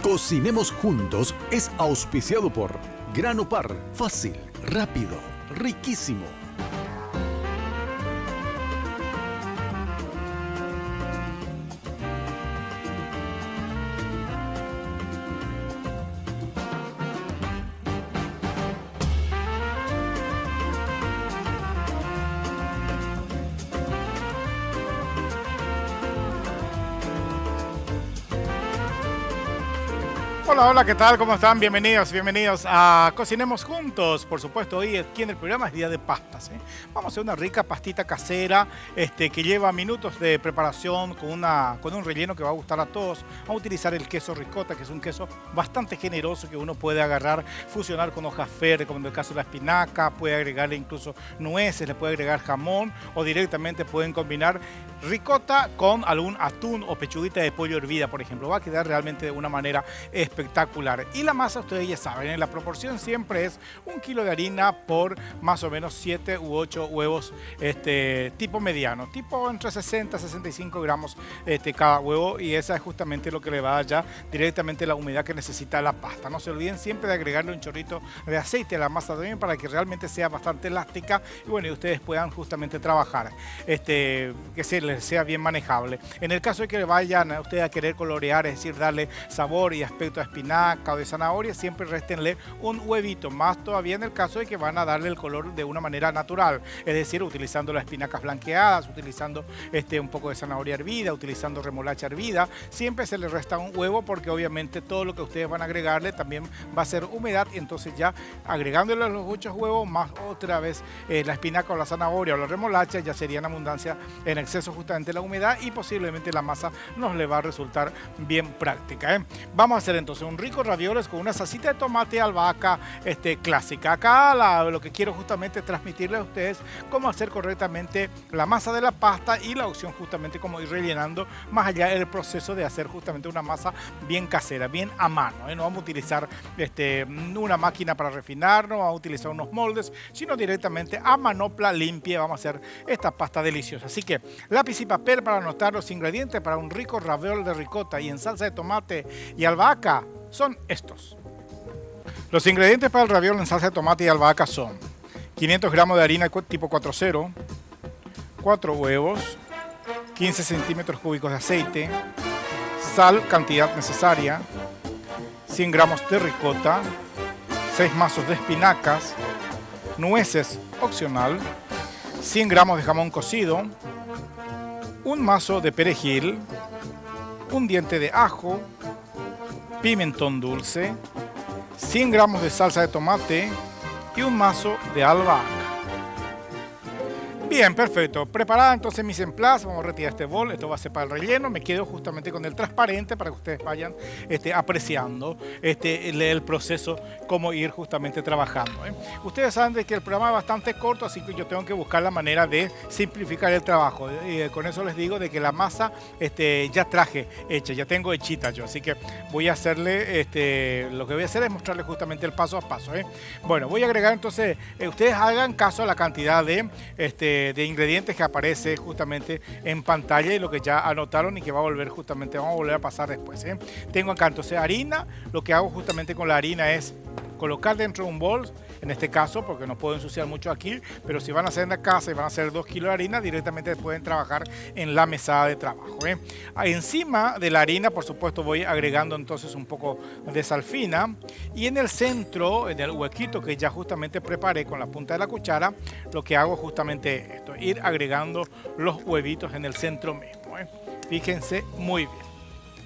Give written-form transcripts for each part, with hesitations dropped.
Cocinemos Juntos es auspiciado por Grano Par. Fácil, rápido, riquísimo. Hola, hola, ¿qué tal? ¿Cómo están? Bienvenidos a Cocinemos Juntos. Por supuesto, hoy aquí en el programa es día de pastas, ¿eh? Vamos a hacer una rica pastita casera que lleva minutos de preparación con un relleno que va a gustar a todos. Vamos a utilizar el queso ricota, que es un queso bastante generoso que uno puede agarrar, fusionar con hojas verdes, como en el caso de la espinaca, puede agregarle incluso nueces, le puede agregar jamón o directamente pueden combinar ricota con algún atún o pechuguita de pollo hervida, por ejemplo. Va a quedar realmente de una manera espectacular. Y la masa, ustedes ya saben, ¿eh? La proporción siempre es 1 kilo de harina por más o menos 7 u 8 huevos tipo mediano, tipo entre 60 y 65 gramos cada huevo, y esa es justamente lo que le va a dar ya directamente la humedad que necesita la pasta. No se olviden siempre de agregarle un chorrito de aceite a la masa también para que realmente sea bastante elástica y bueno, y ustedes puedan justamente trabajar, que les sea bien manejable. En el caso de que vayan a ustedes a querer colorear, es decir, darle sabor y aspecto a espinaca o de zanahoria, siempre réstenle un huevito, más todavía en el caso de que van a darle el color de una manera natural, es decir, utilizando las espinacas blanqueadas, utilizando un poco de zanahoria hervida, utilizando remolacha hervida, siempre se le resta un huevo porque obviamente todo lo que ustedes van a agregarle también va a ser humedad, y entonces ya agregándole los 8 huevos más otra vez la espinaca o la zanahoria o la remolacha ya sería en abundancia en exceso justamente la humedad, y posiblemente la masa nos le va a resultar bien práctica, ¿eh? Vamos a hacer entonces un rico ravioles con una salsita de tomate albahaca clásica. Acá lo que quiero justamente transmitirles a ustedes cómo hacer correctamente la masa de la pasta y la opción justamente cómo ir rellenando más allá del proceso de hacer justamente una masa bien casera, bien a mano, ¿eh? No vamos a utilizar una máquina para refinar, no vamos a utilizar unos moldes, sino directamente a manopla limpia vamos a hacer esta pasta deliciosa. Así que lápiz y papel para anotar los ingredientes para un rico raviol de ricota y en salsa de tomate y albahaca son estos. Los ingredientes para el raviol en salsa de tomate y albahaca son 500 gramos de harina tipo 4.0, 4 huevos, 15 centímetros cúbicos de aceite, sal cantidad necesaria, 100 gramos de ricota, 6 mazos de espinacas, nueces opcional, 100 gramos de jamón cocido, un mazo de perejil, un diente de ajo, pimentón dulce, 100 gramos de salsa de tomate y un mazo de albahaca. Bien, perfecto. Preparada entonces mise en place, vamos a retirar este bol, esto va a ser para el relleno. Me quedo justamente con el transparente para que ustedes vayan apreciando el proceso, cómo ir justamente trabajando, ¿eh? Ustedes saben de que el programa es bastante corto, así que yo tengo que buscar la manera de simplificar el trabajo. Con eso les digo de que la masa ya traje hecha, ya tengo hechita yo, así que voy a hacerle, lo que voy a hacer es mostrarles justamente el paso a paso, ¿eh? Bueno, voy a agregar entonces, ustedes hagan caso a la cantidad de ingredientes que aparece justamente en pantalla y lo que ya anotaron y que va a volver justamente, vamos a volver a pasar después, ¿eh? Tengo acá entonces harina. Lo que hago justamente con la harina es colocar dentro de un bol, en este caso porque no puedo ensuciar mucho aquí, pero si van a hacer en la casa y van a hacer 2 kilos de harina, directamente pueden trabajar en la mesada de trabajo, ¿eh? Encima de la harina, por supuesto, voy agregando entonces un poco de sal fina, y en el centro, en el huequito que ya justamente preparé con la punta de la cuchara, lo que hago justamente es esto, ir agregando los huevitos en el centro mismo, ¿eh? Fíjense muy bien.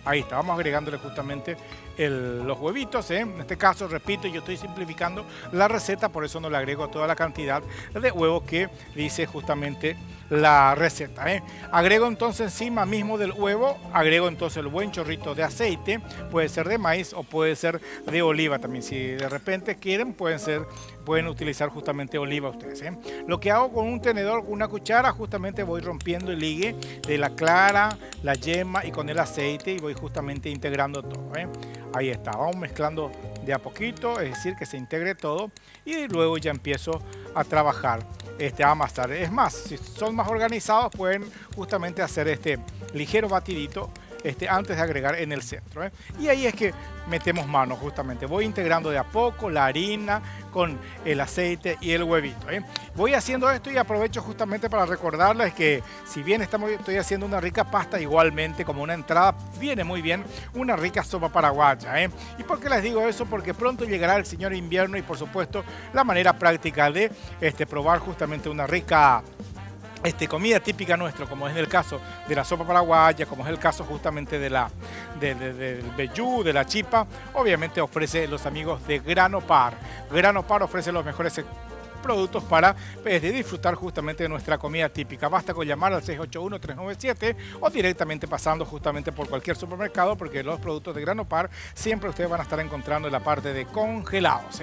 Ahí está, vamos agregándole justamente los huevitos, ¿eh? En este caso, repito, yo estoy simplificando la receta, por eso no le agrego toda la cantidad de huevo que dice justamente la receta, ¿eh? Agrego entonces encima mismo del huevo, agrego entonces el buen chorrito de aceite, puede ser de maíz o puede ser de oliva también. Si de repente quieren, pueden utilizar justamente oliva ustedes, ¿eh? Lo que hago con un tenedor, con una cuchara, justamente voy rompiendo el ligue de la clara, la yema y con el aceite, y voy justamente integrando todo, ¿eh? Ahí está, vamos mezclando de a poquito, es decir, que se integre todo, y luego ya empiezo a trabajar, a amasar. Es más, si son más organizados, pueden justamente hacer este ligero batidito antes de agregar en el centro. Y ahí es que metemos mano justamente. Voy integrando de a poco la harina con el aceite y el huevito. Voy haciendo esto y aprovecho justamente para recordarles que si bien estoy haciendo una rica pasta, igualmente como una entrada viene muy bien una rica sopa paraguaya. ¿Y por qué les digo eso? Porque pronto llegará el señor invierno y por supuesto la manera práctica de probar justamente una rica comida típica nuestra, como es el caso de la sopa paraguaya, como es el caso justamente del vellú, de la chipa, obviamente ofrece los amigos de Grano Par. Grano Par ofrece los mejores productos para disfrutar justamente de nuestra comida típica. Basta con llamar al 681-397 o directamente pasando justamente por cualquier supermercado, porque los productos de Grano Par siempre ustedes van a estar encontrando en la parte de congelados.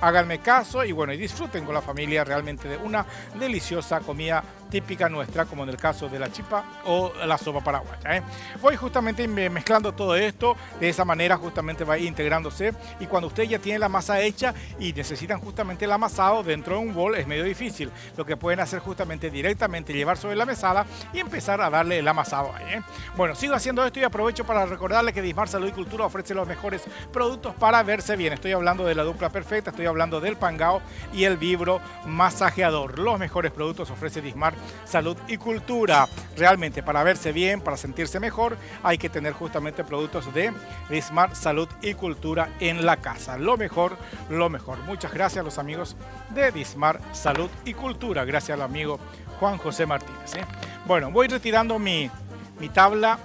Háganme caso y bueno, y disfruten con la familia realmente de una deliciosa comida típica nuestra, como en el caso de la chipa o la sopa paraguaya. Voy justamente mezclando todo esto, de esa manera justamente va integrándose, y cuando ustedes ya tienen la masa hecha y necesitan justamente el amasado dentro de un bol, es medio difícil. Lo que pueden hacer justamente directamente llevar sobre la mesada y empezar a darle el amasado ahí. Bueno, sigo haciendo esto y aprovecho para recordarles que Dismar Salud y Cultura ofrece los mejores productos para verse bien. Estoy hablando de la dupla perfecta, estoy hablando del Pangao y el Vibro masajeador. Los mejores productos ofrece Dismar Salud y Cultura. Realmente para verse bien, para sentirse mejor, hay que tener justamente productos de Dismar Salud y Cultura en la casa. Lo mejor, lo mejor. Muchas gracias a los amigos de Dismar Salud y Cultura. Gracias al amigo Juan José Martínez. Bueno, voy retirando mi tabla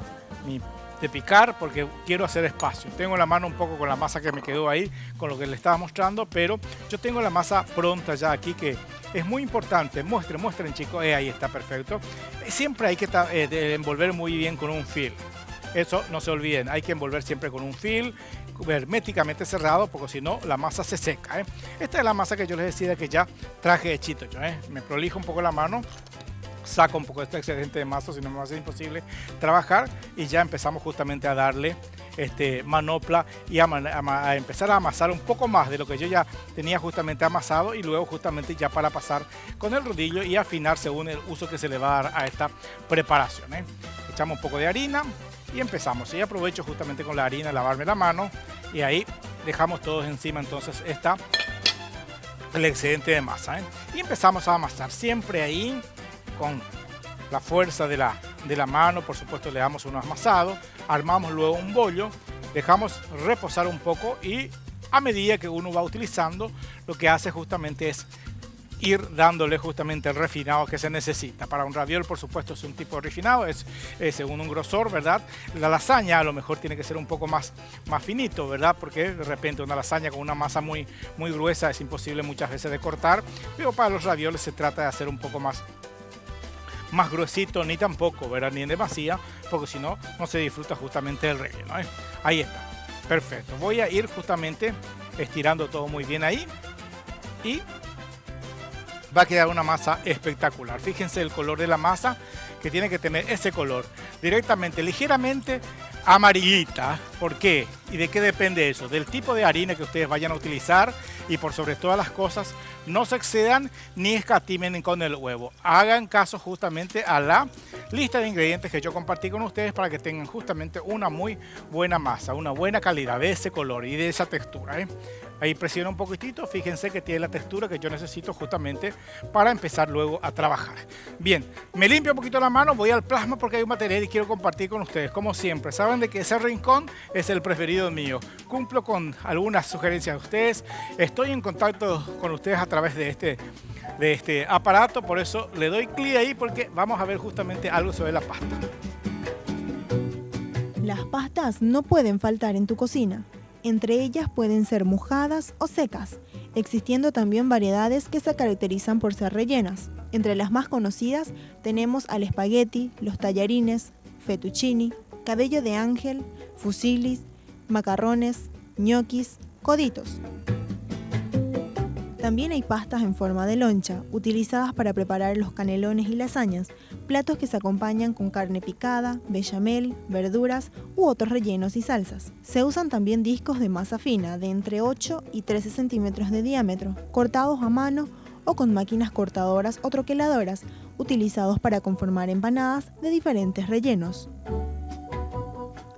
de picar porque quiero hacer espacio. Tengo la mano un poco con la masa que me quedó ahí, con lo que le estaba mostrando, pero yo tengo la masa pronta ya aquí, que es muy importante. Muestren chicos, ahí está perfecto. Siempre hay que envolver muy bien con un film. Eso no se olviden, hay que envolver siempre con un film herméticamente cerrado, porque si no la masa se seca. Esta es la masa que yo les decía que ya traje hechito yo. Me prolijo un poco la mano, saco un poco de este excedente de masa, si no me va a ser imposible trabajar, y ya empezamos justamente a darle manopla y a empezar a amasar un poco más de lo que yo ya tenía justamente amasado, y luego justamente ya para pasar con el rodillo y afinar según el uso que se le va a dar a esta preparación. Echamos un poco de harina y empezamos. Y aprovecho justamente con la harina lavarme la mano, y ahí dejamos todos encima entonces el excedente de masa. Y empezamos a amasar siempre ahí con la fuerza de la mano. Por supuesto le damos un amasado, armamos luego un bollo, dejamos reposar un poco, y a medida que uno va utilizando, lo que hace justamente es ir dándole justamente el refinado que se necesita. Para un raviol, por supuesto, es un tipo de refinado, es según un grosor, ¿verdad? La lasaña a lo mejor tiene que ser un poco más finito, ¿verdad? Porque de repente una lasaña con una masa muy gruesa es imposible muchas veces de cortar, pero para los ravioles se trata de hacer un poco más gruesito, ni tampoco, ¿verdad? Ni en demasía, porque si no, no se disfruta justamente el relleno. Ahí está, perfecto. Voy a ir justamente estirando todo muy bien ahí, y va a quedar una masa espectacular. Fíjense el color de la masa, que tiene que tener ese color directamente, ligeramente amarillita. ¿Por qué? ¿Y de qué depende eso? Del tipo de harina que ustedes vayan a utilizar, y por sobre todas las cosas, no se excedan ni escatimen con el huevo. Hagan caso justamente a la lista de ingredientes que yo compartí con ustedes para que tengan justamente una muy buena masa, una buena calidad de ese color y de esa textura. Ahí presiono un poquitito, fíjense que tiene la textura que yo necesito justamente para empezar luego a trabajar. Bien, me limpio un poquito la mano, voy al plasma porque hay un material y quiero compartir con ustedes. Como siempre, saben de que ese rincón es el preferido mío. Cumplo con algunas sugerencias de ustedes. Estoy en contacto con ustedes a través de este aparato, por eso le doy clic ahí, porque vamos a ver justamente algo sobre la pasta. Las pastas no pueden faltar en tu cocina. Entre ellas pueden ser mojadas o secas, existiendo también variedades que se caracterizan por ser rellenas. Entre las más conocidas tenemos al espagueti, los tallarines, fettuccini, cabello de ángel, fusilis, macarrones, ñoquis, coditos. También hay pastas en forma de loncha, utilizadas para preparar los canelones y lasañas, platos que se acompañan con carne picada, bechamel, verduras u otros rellenos y salsas. Se usan también discos de masa fina de entre 8 y 13 centímetros de diámetro, cortados a mano o con máquinas cortadoras o troqueladoras, utilizados para conformar empanadas de diferentes rellenos.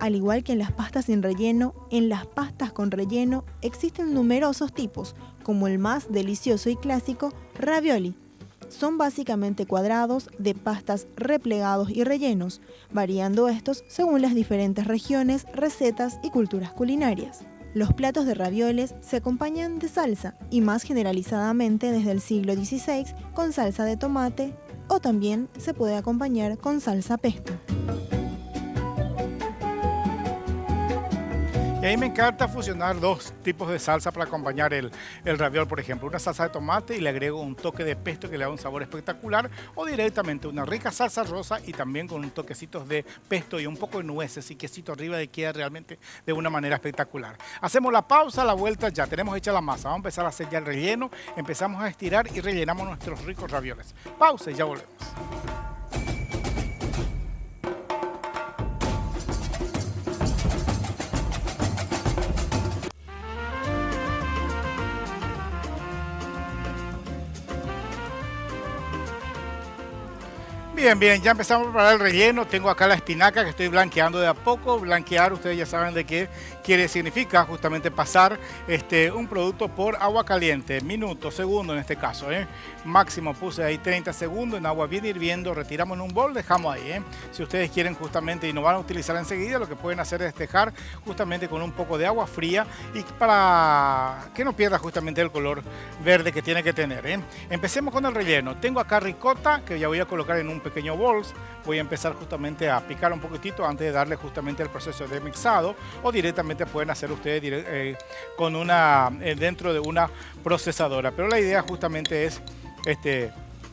Al igual que en las pastas sin relleno, en las pastas con relleno existen numerosos tipos, como el más delicioso y clásico, ravioli. Son básicamente cuadrados de pastas replegados y rellenos, variando estos según las diferentes regiones, recetas y culturas culinarias. Los platos de ravioles se acompañan de salsa y más generalizadamente desde el siglo XVI con salsa de tomate o también se puede acompañar con salsa pesto. Y a mí me encanta fusionar dos tipos de salsa para acompañar el raviol, por ejemplo. Una salsa de tomate y le agrego un toque de pesto que le da un sabor espectacular, o directamente una rica salsa rosa y también con un toquecito de pesto y un poco de nueces y quesito arriba y queda realmente de una manera espectacular. Hacemos la pausa, la vuelta, ya tenemos hecha la masa. Vamos a empezar a hacer ya el relleno, empezamos a estirar y rellenamos nuestros ricos ravioles. Pausa y ya volvemos. Bien, ya empezamos a preparar el relleno. Tengo acá la espinaca que estoy blanqueando de a poco. Blanquear, ustedes ya saben de qué significa justamente pasar un producto por agua caliente, minutos, segundos en este caso. Máximo puse ahí 30 segundos en agua bien hirviendo, retiramos en un bol, dejamos ahí. Si ustedes quieren justamente y no van a utilizar enseguida, lo que pueden hacer es dejar justamente con un poco de agua fría y para que no pierda justamente el color verde que tiene que tener. Empecemos con el relleno. Tengo acá ricota que ya voy a colocar en un pequeño bols. Voy a empezar justamente a picar un poquitito antes de darle justamente el proceso de mixado, o directamente pueden hacer ustedes con dentro de una procesadora, pero la idea justamente es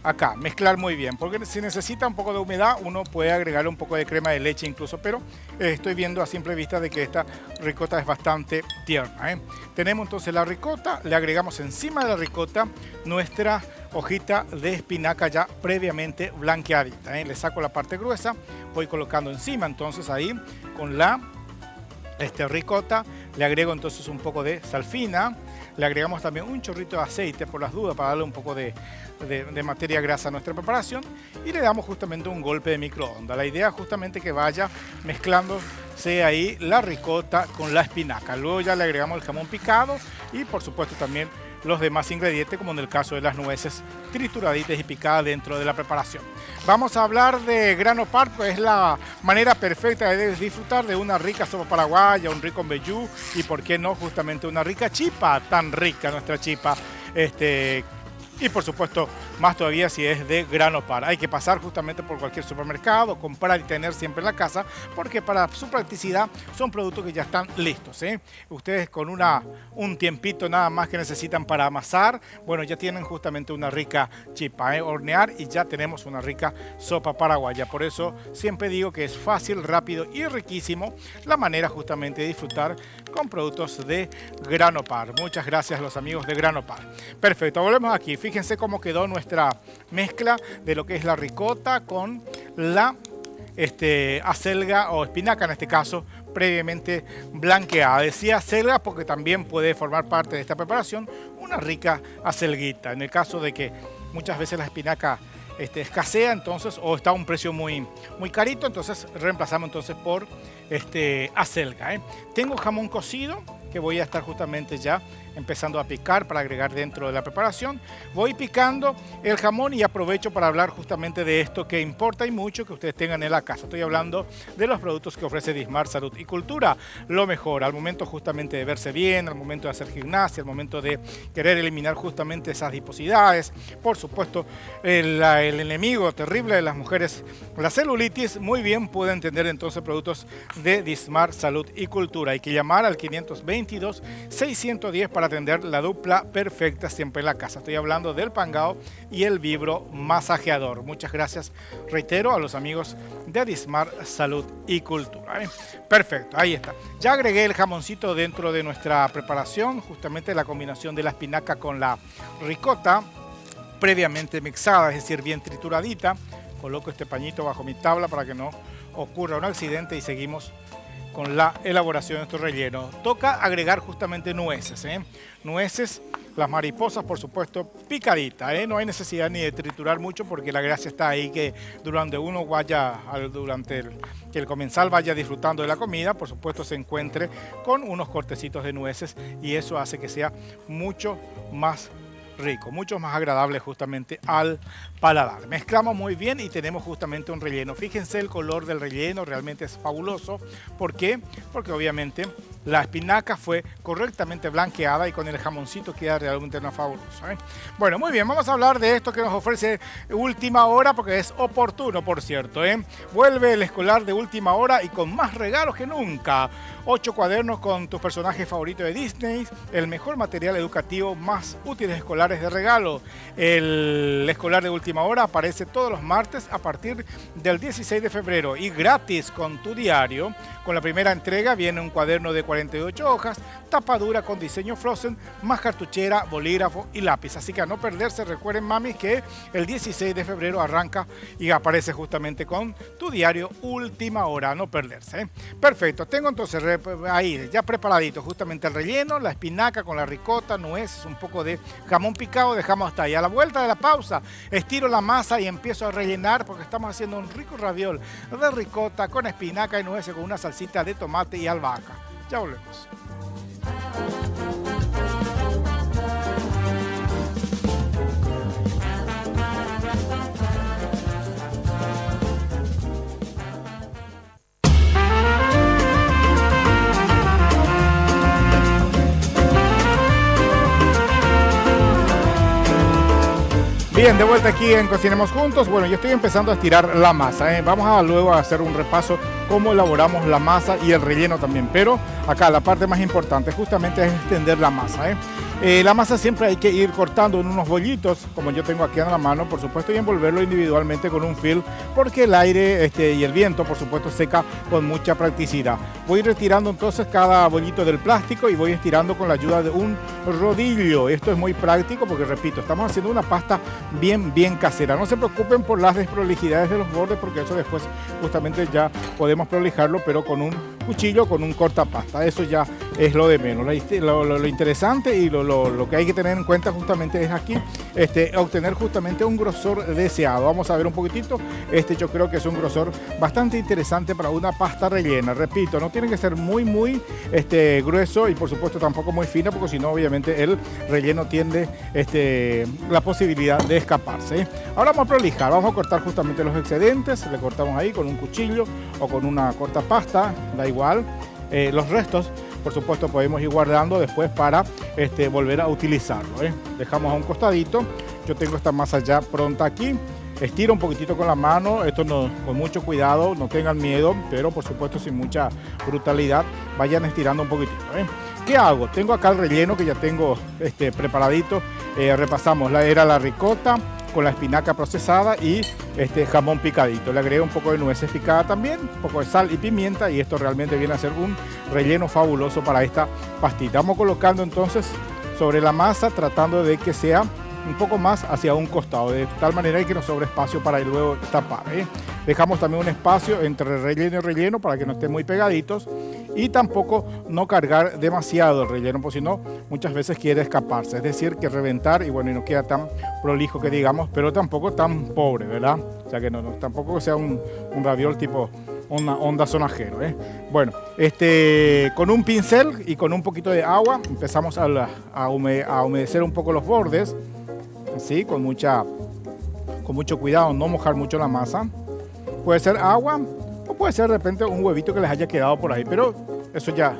acá mezclar muy bien, porque si necesita un poco de humedad uno puede agregarle un poco de crema de leche incluso, pero estoy viendo a simple vista de que esta ricota es bastante tierna. Tenemos entonces la ricota, le agregamos encima de la ricota nuestra hojita de espinaca ya previamente blanqueadita. Le saco la parte gruesa, voy colocando encima entonces ahí con la ricota, le agrego entonces un poco de sal fina, le agregamos también un chorrito de aceite por las dudas para darle un poco de materia grasa a nuestra preparación y le damos justamente un golpe de microondas. La idea es justamente que vaya mezclándose ahí la ricota con la espinaca. Luego ya le agregamos el jamón picado y por supuesto también los demás ingredientes, como en el caso de las nueces trituraditas y picadas dentro de la preparación. Vamos a hablar de grano par, pues es la manera perfecta de disfrutar de una rica sopa paraguaya, un rico mbejú y por qué no justamente una rica chipa, tan rica nuestra chipa, y por supuesto más todavía si es de grano par. Hay que pasar justamente por cualquier supermercado, comprar y tener siempre en la casa, porque para su practicidad son productos que ya están listos. Ustedes con un tiempito nada más que necesitan para amasar, bueno, ya tienen justamente una rica chipa, hornear y ya tenemos una rica sopa paraguaya. Por eso siempre digo que es fácil, rápido y riquísimo la manera justamente de disfrutar con productos de grano par. Muchas gracias a los amigos de grano par. Perfecto, volvemos aquí. Fíjense cómo quedó nuestra mezcla de lo que es la ricota con la acelga o espinaca en este caso previamente blanqueada. Decía acelga porque también puede formar parte de esta preparación una rica acelguita. En el caso de que muchas veces la espinaca escasea entonces o está a un precio muy carito, entonces reemplazamos entonces por acelga. Tengo jamón cocido que voy a estar justamente ya empezando a picar para agregar dentro de la preparación. Voy picando el jamón y aprovecho para hablar justamente de esto que importa y mucho que ustedes tengan en la casa. Estoy hablando de los productos que ofrece Dismar Salud y Cultura. Lo mejor, al momento justamente de verse bien, al momento de hacer gimnasia, al momento de querer eliminar justamente esas adiposidades. Por supuesto, el enemigo terrible de las mujeres, la celulitis, muy bien pueden tener entonces productos de Dismar Salud y Cultura. Hay que llamar al 522-610 para atender la dupla perfecta siempre en la casa. Estoy hablando del Pangao y el Vibro Masajeador. Muchas gracias, reitero, a los amigos de Dismar Salud y Cultura. Perfecto, ahí está. Ya agregué el jamoncito dentro de nuestra preparación, justamente la combinación de la espinaca con la ricota, previamente mixada, es decir, bien trituradita. Coloco este pañito bajo mi tabla para que no ocurra un accidente y seguimos con la elaboración de estos rellenos. Toca agregar justamente nueces, nueces, las mariposas, por supuesto, picaditas, no hay necesidad ni de triturar mucho porque la gracia está ahí que durante uno vaya, que el comensal vaya disfrutando de la comida, por supuesto se encuentre con unos cortecitos de nueces y eso hace que sea mucho más rico, mucho más agradable justamente al paladar. Mezclamos muy bien y tenemos justamente un relleno. Fíjense el color del relleno, realmente es fabuloso. ¿Por qué? Porque obviamente la espinaca fue correctamente blanqueada y con el jamoncito queda realmente una fabulosa. Bueno, muy bien, vamos a hablar de esto que nos ofrece Última Hora porque es oportuno, por cierto. Vuelve el escolar de Última Hora y con más regalos que nunca. 8 cuadernos con tus personajes favoritos de Disney, el mejor material educativo, más útiles escolares de regalo. El escolar de Última Hora aparece todos los martes a partir del 16 de febrero y gratis con tu diario. Con la primera entrega viene un cuaderno de 48 hojas, tapa dura con diseño Frozen, más cartuchera, bolígrafo y lápiz. Así que a no perderse, recuerden, mami, que el 16 de febrero arranca y aparece justamente con tu diario Última Hora, a no perderse. Perfecto, tengo entonces ahí ya preparadito justamente el relleno, la espinaca con la ricota, nueces, un poco de jamón picado, dejamos hasta ahí. A la vuelta de la pausa, estiro la masa y empiezo a rellenar porque estamos haciendo un rico raviol de ricota con espinaca y nueces con una salsita de tomate y albahaca. Ya volvemos. Bien, de vuelta aquí en Cocinemos Juntos. Bueno, yo estoy empezando a estirar la masa. Vamos a luego a hacer un repaso cómo elaboramos la masa y el relleno también. Pero acá la parte más importante justamente es extender la masa. La masa siempre hay que ir cortando en unos bollitos, como yo tengo aquí en la mano, por supuesto, y envolverlo individualmente con un film, porque el aire y el viento, por supuesto, seca con mucha practicidad. Voy retirando entonces cada bollito del plástico y voy estirando con la ayuda de un rodillo. Esto es muy práctico porque, repito, estamos haciendo una pasta bien casera. No se preocupen por las desprolijidades de los bordes porque eso después justamente ya podemos prolijarlo, pero con un cuchillo, con un cortapasta. Eso ya es lo de menos. Lo interesante y lo que hay que tener en cuenta justamente es aquí obtener justamente un grosor deseado. Vamos a ver un poquitito. Yo creo que es un grosor bastante interesante para una pasta rellena. Repito, no tiene que ser muy grueso y por supuesto tampoco muy fino porque si no obviamente el relleno tiende la posibilidad de escaparse. Ahora vamos a prolijar, vamos a cortar justamente los excedentes. Le cortamos ahí con un cuchillo o con una cortapasta, da igual. Los restos, por supuesto, podemos ir guardando después para volver a utilizarlo. Dejamos a un costadito. Yo tengo esta masa ya pronta aquí. Estiro un poquitito con la mano, esto con mucho cuidado, no tengan miedo, pero por supuesto sin mucha brutalidad, vayan estirando un poquitito. ¿Qué hago? Tengo acá el relleno que ya tengo preparadito. Repasamos, era la ricota con la espinaca procesada y jamón picadito. Le agregué un poco de nueces picadas también, un poco de sal y pimienta y esto realmente viene a ser un relleno fabuloso para esta pastita. Vamos colocando entonces sobre la masa tratando de que sea un poco más hacia un costado, de tal manera que nos sobre espacio para luego tapar. Dejamos también un espacio entre relleno y relleno para que no estén muy pegaditos y tampoco no cargar demasiado el relleno, porque si no muchas veces quiere escaparse, es decir, que reventar y bueno, y no queda tan prolijo que digamos, pero tampoco tan pobre, ¿verdad? O sea que tampoco sea un raviol tipo una onda sonajero. Bueno, con un pincel y con un poquito de agua empezamos a humedecer un poco los bordes. ¿Sí? Con mucho cuidado, no mojar mucho la masa. Puede ser agua o puede ser de repente un huevito que les haya quedado por ahí, pero eso ya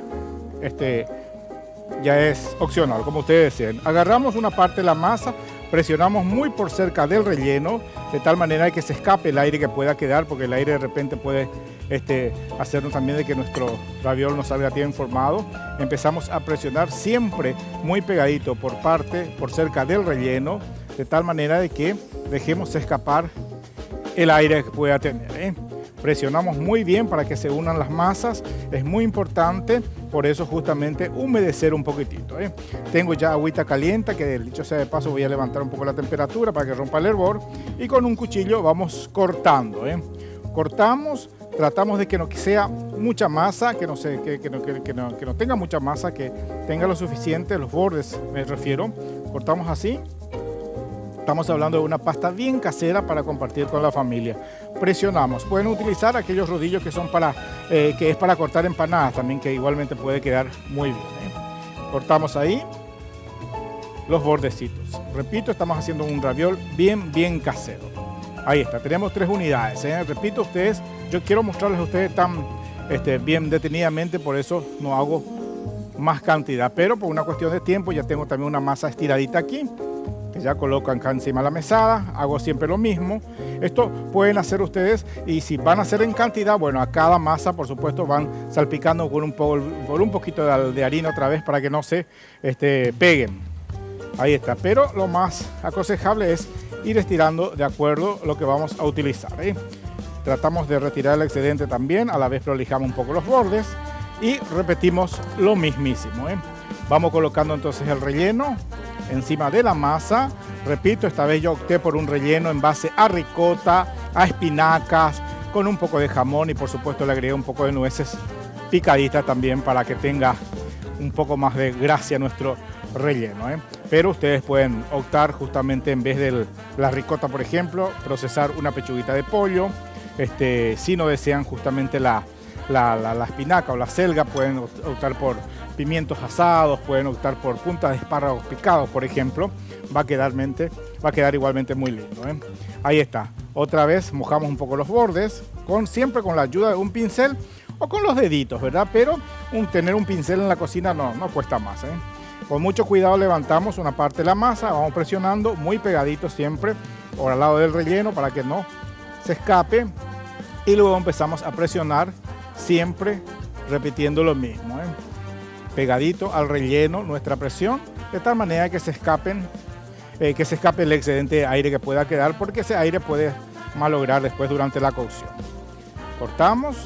es opcional, como ustedes deseen. Agarramos una parte de la masa, presionamos muy por cerca del relleno, de tal manera que se escape el aire que pueda quedar, porque el aire de repente puede hacernos también de que nuestro raviol no salga bien formado. Empezamos a presionar siempre muy pegadito por cerca del relleno, de tal manera de que dejemos escapar el aire que pueda tener. Presionamos muy bien para que se unan las masas, es muy importante, por eso justamente humedecer un poquitito. Tengo ya agüita caliente, que dicho sea de paso voy a levantar un poco la temperatura para que rompa el hervor y con un cuchillo vamos cortando. Cortamos Tratamos de que no sea mucha masa, que no tenga mucha masa, que tenga lo suficiente, los bordes me refiero. Cortamos así. Estamos hablando de una pasta bien casera para compartir con la familia. Presionamos. Pueden utilizar aquellos rodillos que son que es para cortar empanadas también, que igualmente puede quedar muy bien. Cortamos ahí los bordecitos. Repito, estamos haciendo un raviol bien casero. Ahí está, tenemos 3 unidades. Repito, yo quiero mostrarles a ustedes tan bien detenidamente, por eso no hago más cantidad. Pero por una cuestión de tiempo ya tengo también una masa estiradita aquí, que ya coloco acá encima de la mesada. Hago siempre lo mismo. Esto pueden hacer ustedes, y si van a hacer en cantidad, bueno, a cada masa por supuesto van salpicando con un poquito de harina otra vez para que no se peguen. Ahí está, pero lo más aconsejable es ir estirando de acuerdo a lo que vamos a utilizar. Tratamos de retirar el excedente también, a la vez prolijamos un poco los bordes y repetimos lo mismísimo. Vamos colocando entonces el relleno encima de la masa. Repito, esta vez yo opté por un relleno en base a ricota, a espinacas, con un poco de jamón y por supuesto le agregué un poco de nueces picaditas también para que tenga un poco más de gracia nuestro relleno. Pero ustedes pueden optar justamente, en vez de la ricota, por ejemplo, procesar una pechuguita de pollo. Si no desean justamente la espinaca o la selga, pueden optar por pimientos asados, pueden optar por puntas de espárragos picados, por ejemplo. Va a quedar igualmente muy lindo. Ahí está. Otra vez mojamos un poco los bordes, siempre con la ayuda de un pincel o con los deditos, ¿verdad? Pero tener un pincel en la cocina no cuesta más. Con mucho cuidado levantamos una parte de la masa, vamos presionando muy pegadito siempre por al lado del relleno para que no se escape, y luego empezamos a presionar siempre repitiendo lo mismo. Pegadito al relleno nuestra presión, de tal manera que se escape el excedente de aire que pueda quedar, porque ese aire puede malograr después durante la cocción. Cortamos,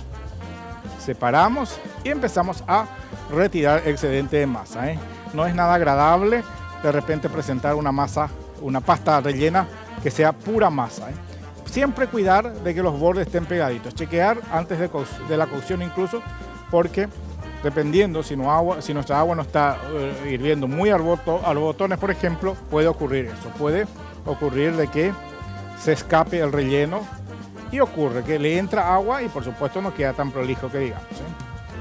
separamos y empezamos a retirar excedente de masa. No es nada agradable de repente presentar una pasta rellena que sea pura masa. Siempre cuidar de que los bordes estén pegaditos. Chequear antes de la cocción incluso, porque dependiendo si nuestra agua no está hirviendo muy a borbotones, por ejemplo, puede ocurrir eso. Puede ocurrir de que se escape el relleno y ocurre que le entra agua y por supuesto no queda tan prolijo que digamos.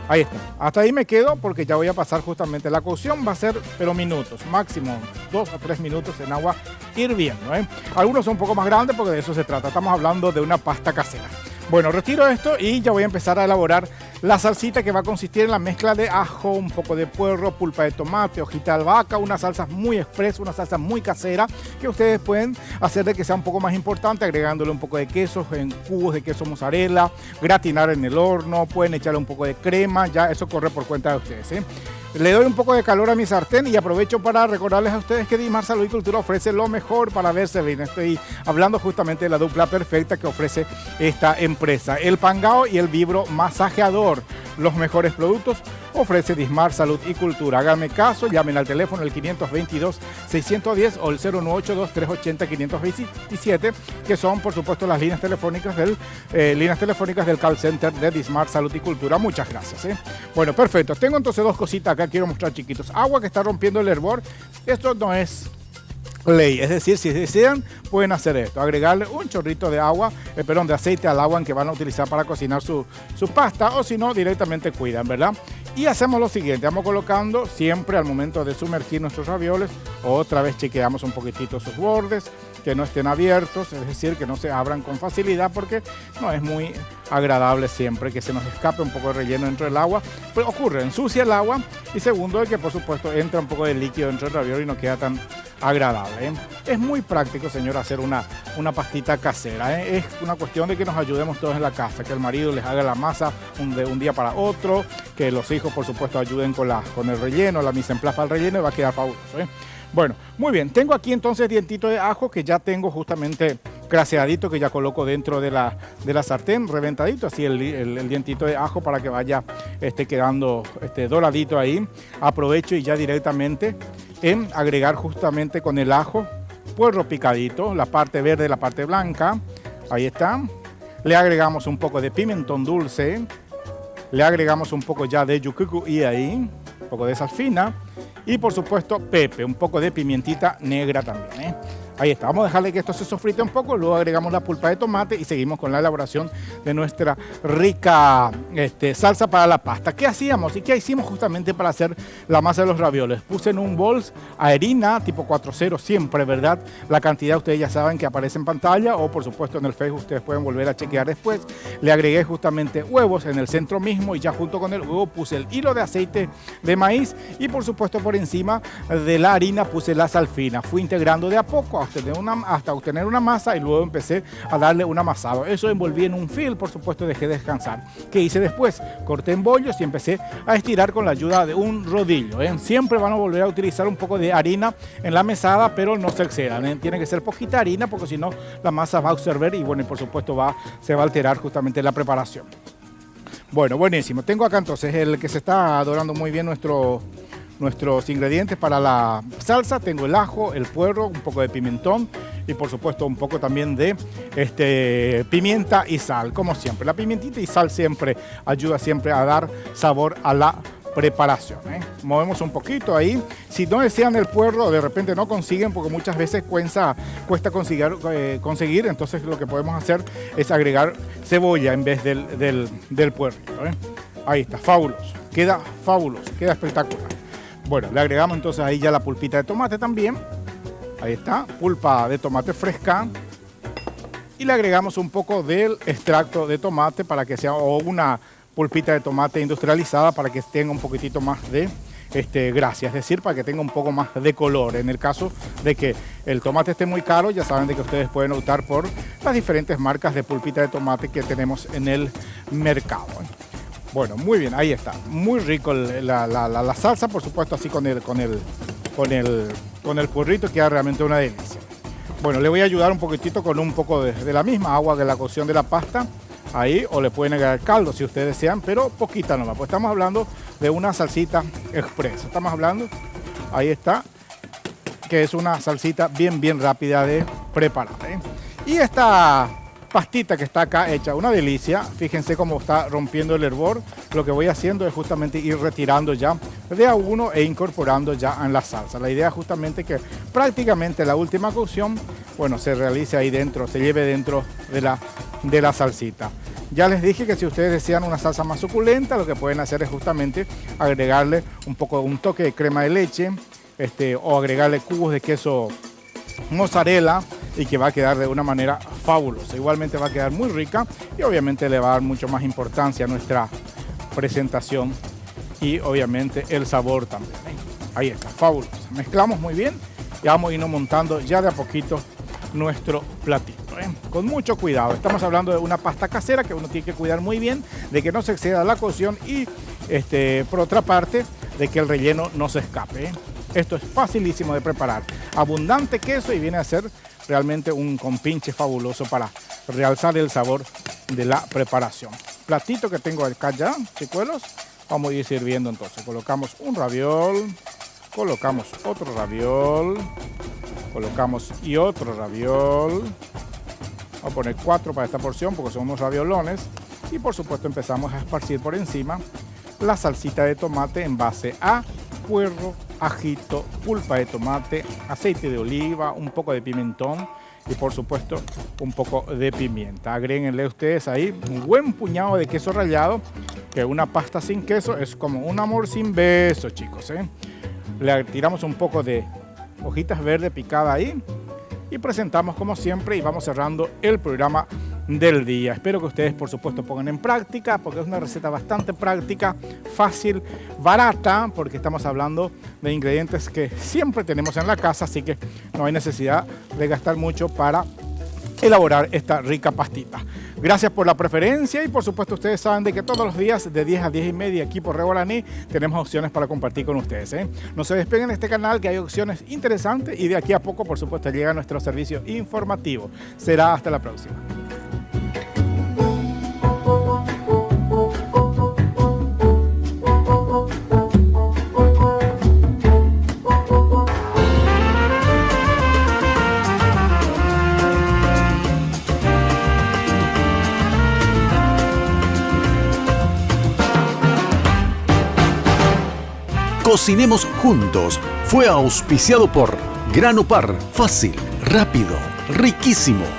Ahí está. Hasta ahí me quedo porque ya voy a pasar justamente la cocción. Va a ser, pero minutos, máximo 2 a 3 minutos en agua hirviendo. Algunos son un poco más grandes porque de eso se trata. Estamos hablando de una pasta casera. Bueno, retiro esto y ya voy a empezar a elaborar la salsita, que va a consistir en la mezcla de ajo, un poco de puerro, pulpa de tomate, hojita de albahaca, una salsa muy expresa, una salsa muy casera, que ustedes pueden hacer de que sea un poco más importante, agregándole un poco de queso en cubos de queso mozzarella, gratinar en el horno, pueden echarle un poco de crema, ya eso corre por cuenta de ustedes. Le doy un poco de calor a mi sartén y aprovecho para recordarles a ustedes que Dimar Salud y Cultura ofrece lo mejor para verse bien. Estoy hablando justamente de la dupla perfecta que ofrece esta empresa. El Pangao y el Vibro Masajeador. Los mejores productos ofrece Dimar Salud y Cultura. Háganme caso, llamen al teléfono el 522-610 o el 0982-380-527, que son por supuesto las líneas telefónicas del call center de Dimar Salud y Cultura. Muchas gracias. Bueno, perfecto. Tengo entonces 2 cositas acá, quiero mostrar, chiquitos. Agua que está rompiendo el hervor. Esto no es ley, es decir, si desean pueden hacer esto, agregarle un chorrito de de aceite al agua en que van a utilizar para cocinar su pasta, o si no directamente cuidan, ¿verdad? Y hacemos lo siguiente, vamos colocando siempre al momento de sumergir nuestros ravioles, otra vez chequeamos un poquitito sus bordes, que no estén abiertos, es decir, que no se abran con facilidad, porque no es muy agradable siempre que se nos escape un poco de relleno dentro del agua. Pues ocurre, ensucia el agua, y segundo, que por supuesto entra un poco de líquido dentro del raviol y no queda tan agradable. Es muy práctico, señor, hacer una pastita casera. Es una cuestión de que nos ayudemos todos en la casa, que el marido les haga la masa de un día para otro, que los hijos por supuesto ayuden con el relleno, la mise en place para el relleno, y va a quedar fabuloso. Bueno, muy bien, tengo aquí entonces dientito de ajo que ya tengo justamente craseadito, que ya coloco dentro de la sartén, reventadito así el dientito de ajo para que vaya quedando doradito ahí. Aprovecho y ya directamente en agregar justamente con el ajo puerro picadito, la parte verde y la parte blanca. Ahí está. le agregamos un poco de pimentón dulce, le agregamos un poco ya de yucucu y ahí, un poco de sal fina y por supuesto pepe, un poco de pimientita negra también, ¿eh? Ahí está, vamos a dejarle que esto se sofrite un poco, luego agregamos la pulpa de tomate y seguimos con la elaboración de nuestra rica salsa para la pasta. ¿Qué hacíamos y qué hicimos justamente para hacer la masa de los ravioles? Puse en un bol harina tipo 4-0 siempre, ¿verdad? La cantidad ustedes ya saben que aparece en pantalla o por supuesto en el Facebook ustedes pueden volver a chequear después. Le agregué justamente huevos en el centro mismo y ya junto con el huevo puse el hilo de aceite de maíz y por supuesto por encima de la harina puse la sal fina. Fui integrando de a poco hasta obtener una masa y luego empecé a darle un amasado. Eso envolví en un film, por supuesto dejé descansar. ¿Qué hice después? Corté en bollos y empecé a estirar con la ayuda de un rodillo, ¿eh? Siempre van a volver a utilizar un poco de harina en la mesada, pero no se excedan, ¿eh? Tiene que ser poquita harina porque si no la masa va a absorber y bueno, y por supuesto se va a alterar justamente la preparación. Bueno, buenísimo. Tengo acá entonces el que se está dorando muy bien nuestros ingredientes para la salsa. Tengo el ajo, el puerro, un poco de pimentón y por supuesto un poco también de pimienta y sal, como siempre. La pimientita y sal siempre ayuda siempre a dar sabor a la preparación, ¿eh? Movemos un poquito ahí. Si no desean el puerro, de repente no consiguen, porque muchas veces cuesta conseguir, entonces lo que podemos hacer es agregar cebolla en vez del puerrito, ¿eh? Ahí está, fabuloso, queda espectacular. Bueno, le agregamos entonces ahí ya la pulpita de tomate también. Ahí está, pulpa de tomate fresca. Y le agregamos un poco del extracto de tomate para que sea, o una pulpita de tomate industrializada para que tenga un poquitito más de gracia, es decir, para que tenga un poco más de color. En el caso de que el tomate esté muy caro, ya saben de que ustedes pueden optar por las diferentes marcas de pulpita de tomate que tenemos en el mercado. Bueno, muy bien, ahí está. Muy rico la salsa, por supuesto, así con el puerrito queda realmente una delicia. Bueno, le voy a ayudar un poquitito con un poco de la misma agua de la cocción de la pasta. Ahí, o le pueden agregar caldo si ustedes desean, pero poquita nomás. Pues estamos hablando de una salsita expresa. Estamos hablando, ahí está, que es una salsita bien rápida de preparar, ¿eh? Y esta pastita que está acá hecha, una delicia. Fíjense cómo está rompiendo el hervor. Lo que voy haciendo es justamente ir retirando ya de a uno e incorporando ya en la salsa. La idea es justamente que prácticamente la última cocción, bueno, se realice ahí dentro, se lleve dentro de la salsita. Ya les dije que si ustedes desean una salsa más suculenta, lo que pueden hacer es justamente agregarle un toque de crema de leche, o agregarle cubos de queso mozzarella, y que va a quedar de una manera fabulosa. Igualmente va a quedar muy rica y obviamente le va a dar mucho más importancia a nuestra presentación y obviamente el sabor también, ¿eh? Ahí está, fabuloso. Mezclamos muy bien y vamos a irnos montando ya de a poquito nuestro platito, ¿eh? Con mucho cuidado. Estamos hablando de una pasta casera que uno tiene que cuidar muy bien de que no se exceda la cocción y por otra parte de que el relleno no se escape, ¿eh? Esto es facilísimo de preparar. Abundante queso y viene a ser realmente un compinche fabuloso para realzar el sabor de la preparación. Platito que tengo acá ya, chicuelos. Vamos a ir sirviendo entonces. Colocamos un raviol, colocamos otro raviol, colocamos y otro raviol. Vamos a poner 4 para esta porción porque son unos raviolones. Y por supuesto empezamos a esparcir por encima la salsita de tomate en base a puerro, ajito, pulpa de tomate, aceite de oliva, un poco de pimentón y por supuesto un poco de pimienta. Agréguenle ustedes ahí un buen puñado de queso rallado, que una pasta sin queso es como un amor sin beso, chicos, ¿eh? Le tiramos un poco de hojitas verdes picadas ahí y presentamos como siempre y vamos cerrando el programa del día. Espero que ustedes por supuesto pongan en práctica porque es una receta bastante práctica, fácil, barata, porque estamos hablando de ingredientes que siempre tenemos en la casa, así que no hay necesidad de gastar mucho para elaborar esta rica pastita. Gracias por la preferencia y por supuesto ustedes saben de que todos los días de 10 a 10 y media aquí por Reguaraní tenemos opciones para compartir con ustedes, ¿eh? No se despeguen de este canal que hay opciones interesantes y de aquí a poco por supuesto llega nuestro servicio informativo. Será hasta la próxima. Cocinemos juntos fue auspiciado por Grano Par, fácil, rápido, riquísimo.